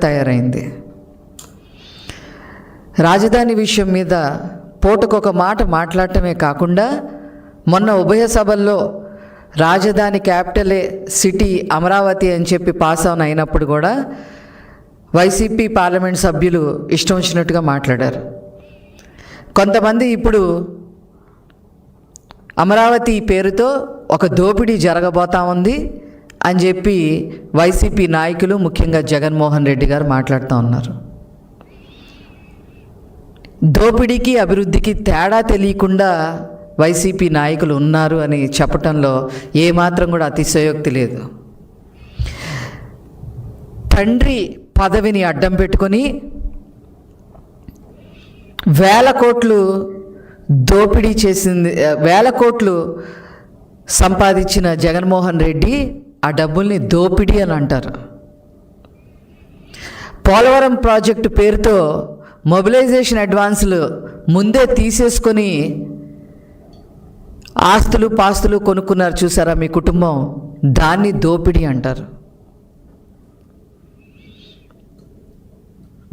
తయారైంది. రాజధాని విషయం మీద పూటకొక మాట మాట్లాడటమే కాకుండా మొన్న ఉభయ సభల్లో రాజధాని క్యాపిటలే సిటీ అమరావతి అని చెప్పి పాస్ ఆన్ అయినప్పుడు కూడా వైసీపీ పార్లమెంట్ సభ్యులు ఇష్టం వచ్చినట్టుగా మాట్లాడారు. కొంతమంది ఇప్పుడు అమరావతి పేరుతో ఒక దోపిడీ జరగబోతా ఉంది అని చెప్పి వైసీపీ నాయకులు, ముఖ్యంగా జగన్మోహన్ రెడ్డి గారు మాట్లాడుతూ ఉన్నారు. దోపిడీకి అభివృద్ధికి తేడా తెలియకుండా వైసీపీ నాయకులు ఉన్నారు అని చెప్పటంలో ఏమాత్రం కూడా అతిశయోక్తి లేదు. తండ్రి పదవిని అడ్డం పెట్టుకొని వేల కోట్లు దోపిడీ చేసింది, వేల కోట్లు సంపాదించిన జగన్మోహన్ రెడ్డి ఆ డబ్బుల్ని దోపిడీ అని అంటారు. పోలవరం ప్రాజెక్టు పేరుతో మొబిలైజేషన్ అడ్వాన్సులు ముందే తీసేసుకొని ఆస్తులు పాస్తులు కొనుక్కున్నారు చూసారా మీ కుటుంబం, దాన్ని దోపిడీ అంటారు.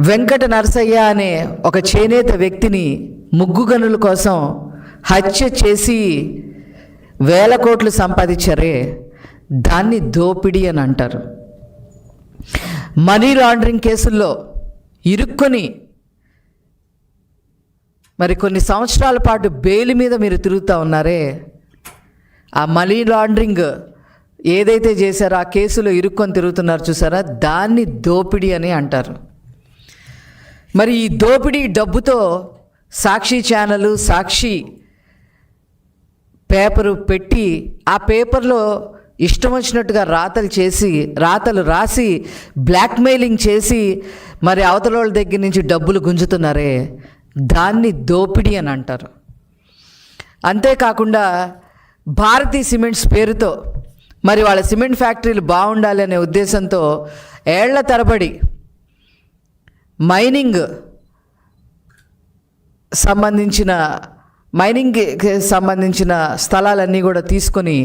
వెంకట నరసయ్య అనే ఒక చేనేత వ్యక్తిని ముగ్గు గనుల కోసం హత్య చేసి వేల కోట్లు సంపాదించారే, దాన్ని దోపిడీ అని అంటారు. మనీ లాండరింగ్ కేసుల్లో ఇరుక్కొని మరి కొన్ని సంవత్సరాల పాటు బెయిల్ మీద మీరు తిరుగుతూ ఉన్నారే, ఆ మనీ లాండరింగ్ ఏదైతే చేశారో ఆ కేసులో ఇరుక్కొని తిరుగుతున్నారు చూసారా, దాన్ని దోపిడీ అని అంటారు. మరి ఈ దోపిడీ డబ్బుతో సాక్షి ఛానల్, సాక్షి పేపరు పెట్టి ఆ పేపర్లో ఇష్టం వచ్చినట్టుగా రాతలు రాసి బ్లాక్మెయిలింగ్ చేసి మరి అవతల వాళ్ళ దగ్గర నుంచి డబ్బులు గుంజుతున్నారే, దాన్ని దోపిడీ అని అంటారు. అంతేకాకుండా భారతీ సిమెంట్స్ పేరుతో మరి వాళ్ళ సిమెంట్ ఫ్యాక్టరీలు బాగుండాలి అనే ఉద్దేశంతో ఏళ్ల తరబడి మైనింగ్కి సంబంధించిన స్థలాలన్నీ కూడా తీసుకొని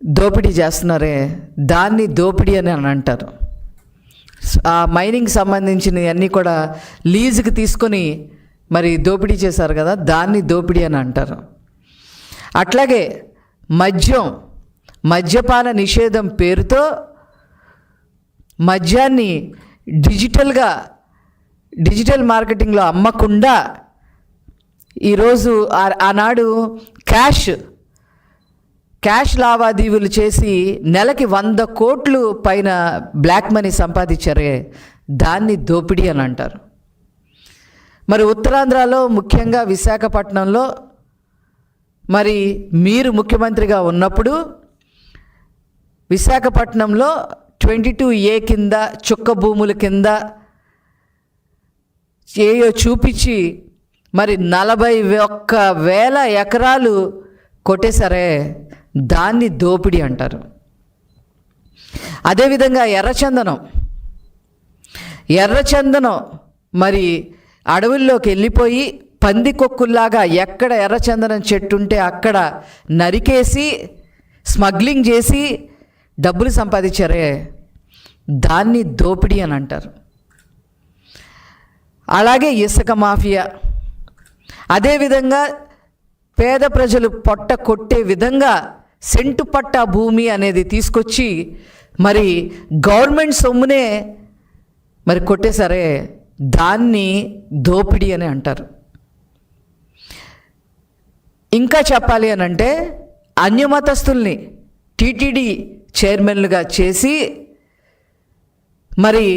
దోపిడీ చేస్తున్నారే, దాన్ని దోపిడీ అని అంటారు. ఆ మైనింగ్ సంబంధించినవి అన్నీ కూడా లీజుకి తీసుకొని మరి దోపిడీ చేశారు కదా, దాన్ని దోపిడీ అని అంటారు. అట్లాగే మద్యపాన నిషేధం పేరుతో మద్యాన్ని డిజిటల్ మార్కెటింగ్లో అమ్మకుండా ఈరోజు ఆనాడు క్యాష్ లావాదేవీలు చేసి నెలకి 100 కోట్లు పైన బ్లాక్ మనీ సంపాదించారే, దాన్ని దోపిడీ అని అంటారు. మరి ఉత్తరాంధ్రలో ముఖ్యంగా విశాఖపట్నంలో మరి మీరు ముఖ్యమంత్రిగా ఉన్నప్పుడు విశాఖపట్నంలో 22A కింద చుక్క భూముల కింద ఏయో చూపించి మరి 41,000 ఎకరాలు కొట్టేశారే, దాన్ని దోపిడీ అంటారు. అదేవిధంగా ఎర్రచందనం మరి అడవుల్లోకి వెళ్ళిపోయి పందికొక్కుల్లాగా ఎక్కడ ఎర్రచందనం చెట్టు ఉంటే అక్కడ నరికేసి స్మగ్లింగ్ చేసి డబ్బులు సంపాదించారే, దాన్ని దోపిడీ అని అంటారు. అలాగే ఇసుక మాఫియా, అదేవిధంగా పేద ప్రజలు పొట్ట కొట్టే విధంగా సెంటు పట్టా భూమి అనేది తీసుకొచ్చి మరి గవర్నమెంట్ సొమ్మునే మరి కొట్టేశారే, దాన్ని దోపిడీ అని అంటారు. ఇంకా చెప్పాలి అని అంటే అన్యమతస్తుల్ని టీటీడీ చైర్మన్లుగా చేసి మరి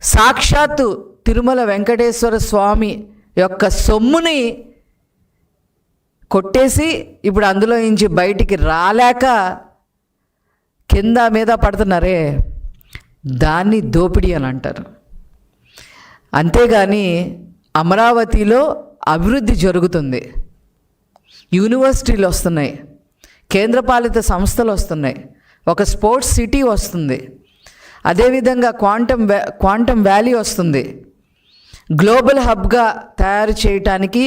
సాక్షాత్తు తిరుమల వెంకటేశ్వర స్వామి యొక్క సొమ్ముని కొట్టేసి ఇప్పుడు అందులో నుంచి బయటికి రాలేక కింద మీద పడుతున్నారే, దాన్ని దోపిడీ అని అంటారు. అంతేగాని అమరావతిలో అభివృద్ధి జరుగుతుంది, యూనివర్సిటీలు వస్తున్నాయి, కేంద్రపాలిత సంస్థలు వస్తున్నాయి, ఒక స్పోర్ట్స్ సిటీ వస్తుంది, అదేవిధంగా క్వాంటమ్ వ్యాలీ వస్తుంది. గ్లోబల్ హబ్గా తయారు చేయటానికి,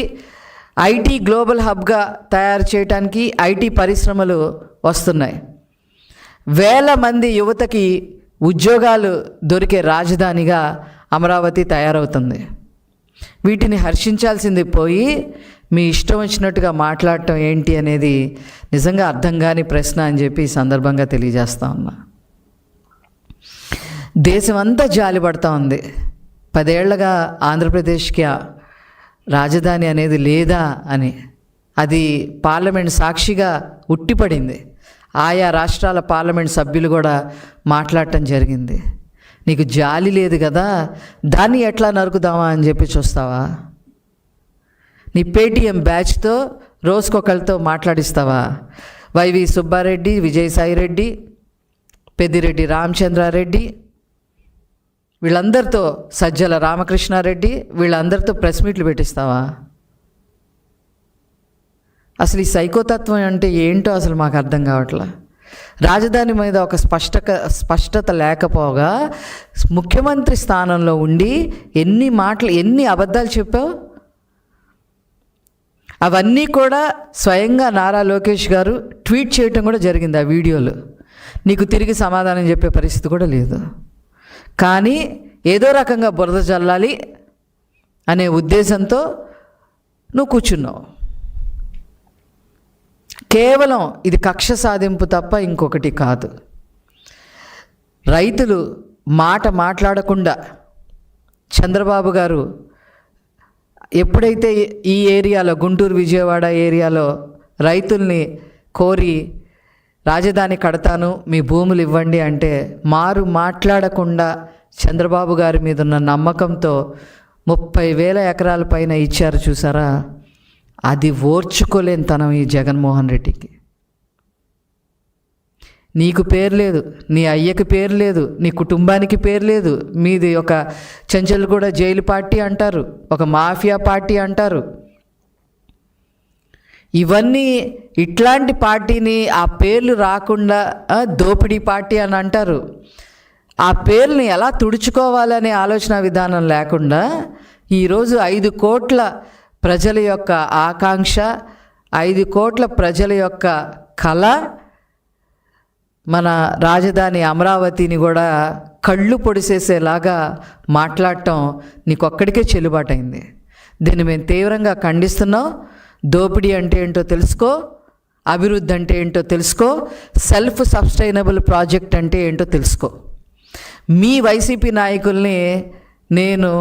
ఐటీ గ్లోబల్ హబ్గా తయారు చేయటానికి ఐటీ పరిశ్రమలు వస్తున్నాయి. వేల మంది యువతకి ఉద్యోగాలు దొరికే రాజధానిగా అమరావతి తయారవుతుంది. వీటిని హర్షించాల్సింది పోయి మీ ఇష్టం వచ్చినట్టుగా మాట్లాడటం ఏంటి అనేది నిజంగా అర్థం కాని ప్రశ్న అని చెప్పి ఈ సందర్భంగా తెలియజేస్తా ఉన్నా. దేశమంతా జాలిపడతా ఉంది. 10 ఏళ్లుగా ఆంధ్రప్రదేశ్కి రాజధాని అనేది లేదా అని. అది పార్లమెంట్ సాక్షిగా ఉట్టిపడింది. ఆయా రాష్ట్రాల పార్లమెంట్ సభ్యులు కూడా మాట్లాడటం జరిగింది. నీకు జాలి లేదు కదా, దాన్ని ఎట్లా నరుకుదామా అని చెప్పి చూస్తావా? నీ పేటీఎం బ్యాచ్తో రోజుకొకరితో మాట్లాడిస్తావా? వైవి సుబ్బారెడ్డి, విజయసాయిరెడ్డి, పెద్దిరెడ్డి రామచంద్రారెడ్డి, వీళ్ళందరితో, సజ్జల రామకృష్ణారెడ్డి, వీళ్ళందరితో ప్రెస్ మీట్లు పెట్టిస్తావా? అసలు ఈ సైకోతత్వం అంటే ఏంటో అసలు మాకు అర్థం కావట్లా. రాజధాని మీద ఒక స్పష్టత లేకపోగా ముఖ్యమంత్రి స్థానంలో ఉండి ఎన్ని అబద్ధాలు చెప్పావు. అవన్నీ కూడా స్వయంగా నారా లోకేష్ గారు ట్వీట్ చేయటం కూడా జరిగింది. ఆ వీడియోలు నీకు తిరిగి సమాధానం చెప్పే పరిస్థితి కూడా లేదు. కానీ ఏదో రకంగా బురద జల్లాలి అనే ఉద్దేశంతో నువ్వు కూర్చున్నావు. కేవలం ఇది కక్ష సాధింపు తప్ప ఇంకొకటి కాదు. రైతులు మాట్లాడకుండా చంద్రబాబు గారు ఎప్పుడైతే ఈ ఏరియాలో, గుంటూరు విజయవాడ ఏరియాలో రైతుల్ని కోరి రాజధాని కడతాను, మీ భూములు ఇవ్వండి అంటే మాట్లాడకుండా చంద్రబాబు గారి మీద ఉన్న నమ్మకంతో 30,000 ఎకరాల పైన ఇచ్చారు చూసారా. అది ఓర్చుకోలేని తనం ఈ జగన్మోహన్ రెడ్డికి. నీకు పేరు లేదు, నీ అయ్యకి పేరు లేదు, నీ కుటుంబానికి పేరు లేదు. మీది ఒక చెంచల్గూడ జైలు పార్టీ అంటారు, ఒక మాఫియా పార్టీ అంటారు. ఇవన్నీ ఇట్లాంటి పార్టీని ఆ పేర్లు రాకుండా దోపిడీ పార్టీ అని అంటారు. ఆ పేర్లని ఎలా తుడుచుకోవాలనే ఆలోచన విధానం లేకుండా ఈరోజు 5 కోట్ల ప్రజల యొక్క ఆకాంక్ష, 5 కోట్ల ప్రజల యొక్క కళ, మన రాజధాని అమరావతిని కూడా కళ్ళు పొడిసేసేలాగా మాట్లాడటం నీకొక్కడికే చెల్లుబాటైంది. దీన్ని మేము తీవ్రంగా ఖండిస్తున్నాం. దోపిడీ అంటే ఏంటో తెలుసుకో, అభివృద్ధి అంటే ఏంటో తెలుసుకో, సెల్ఫ్ సస్టైనబుల్ ప్రాజెక్ట్ అంటే ఏంటో తెలుసుకో. మీ వైసీపీ నాయకుల్ని నేను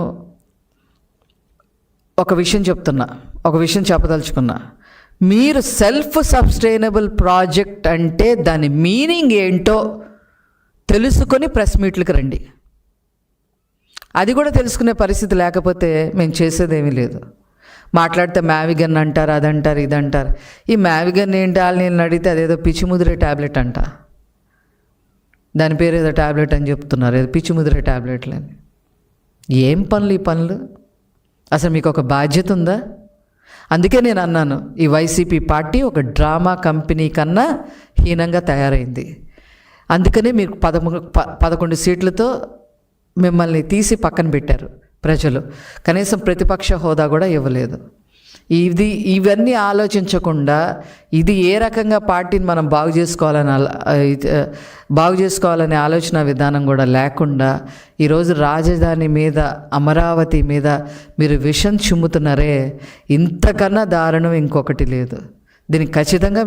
ఒక విషయం చెప్పదలుచుకున్నా. మీరు సెల్ఫ్ సస్టైనబుల్ ప్రాజెక్ట్ అంటే దాని మీనింగ్ ఏంటో తెలుసుకొని ప్రెస్ మీట్లకు రండి. అది కూడా తెలుసుకునే పరిస్థితి లేకపోతే మేము చేసేదేమీ లేదు. మాట్లాడితే మ్యావిగన్ అంటారు, అదంటారు, ఇదంటారు. ఈ మ్యావిగన్ ఏంటి వాళ్ళు నేను అడిగితే అదేదో పిచ్చిముదిరే ట్యాబ్లెట్ అంట. దాని పేరు ఏదో ట్యాబ్లెట్ అని చెప్తున్నారు, ఏదో పిచ్చిముదిరే ట్యాబ్లెట్లు అని. ఏం పనులు ఈ పనులు? అసలు మీకు ఒక బాధ్యత ఉందా? అందుకే నేను అన్నాను, ఈ వైసీపీ పార్టీ ఒక డ్రామా కంపెనీ కన్నా హీనంగా తయారైంది. అందుకనే మీరు 11 సీట్లతో మిమ్మల్ని తీసి పక్కన పెట్టారు ప్రజలు. కనీసం ప్రతిపక్ష హోదా కూడా ఇవ్వలేదు. ఇవన్నీ ఆలోచించకుండా ఇది ఏ రకంగా పార్టీని మనం బాగు చేసుకోవాలనే ఆలోచన విధానం కూడా లేకుండా ఈరోజు రాజధాని మీద, అమరావతి మీద మీరు విషం చిమ్ముతున్నారే, ఇంతకన్నా దారుణం ఇంకొకటి లేదు. దీనికి ఖచ్చితంగా